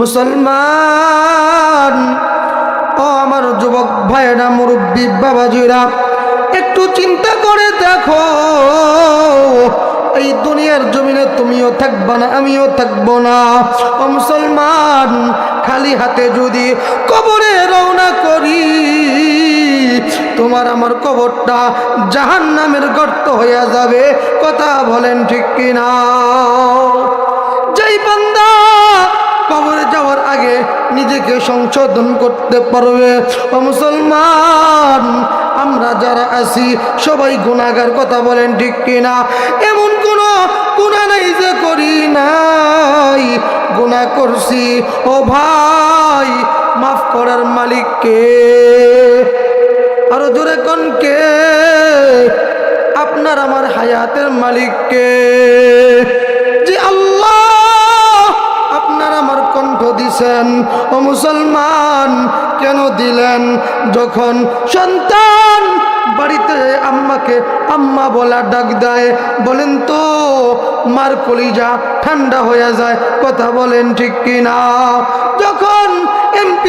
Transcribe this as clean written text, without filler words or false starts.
মুসলমান, ও আমার যুবক ভাইরা, মুরব্বী বাবাজিরা, একটু চিন্তা করে দেখো, এই দুনিয়ার জমিনে তুমিও থাকবা না, আমিও থাকবো না। ও মুসলমান, খালি হাতে যদি কবরে রওনা করি, তোমার আমার কবরটা জাহান্নামের গর্ত হয়ে যাবে। কথা বলেন ঠিক কিনা? যেই বান্দা কবরে যাওয়ার আগে নিজেকে সংশোধন করতে পারবে, ও মুসলমান, আমরা যারা আছি সবাই গুনাহগার। কথা বলেন ঠিক কিনা? এমন কোনো গুনাহ নাই যে করি নাই, গুনাহ করছি। ও ভাই, মাফ করার মালিক কে? আরো জোরে কোন কে? আপনার আমার হায়াতের মালিক কে? যে আল্লাহ আপনার আমার কণ্ঠ দিছেন। ও মুসলমান, কেন দিলেন? যখন সন্তান বাড়িতে আম্মাকে আম্মা বলা ডাক দেয়, বলেন তো মার কলিজা ঠান্ডা হয়ে যায়। কথা বলেন ঠিক কিনা? যখন এমপি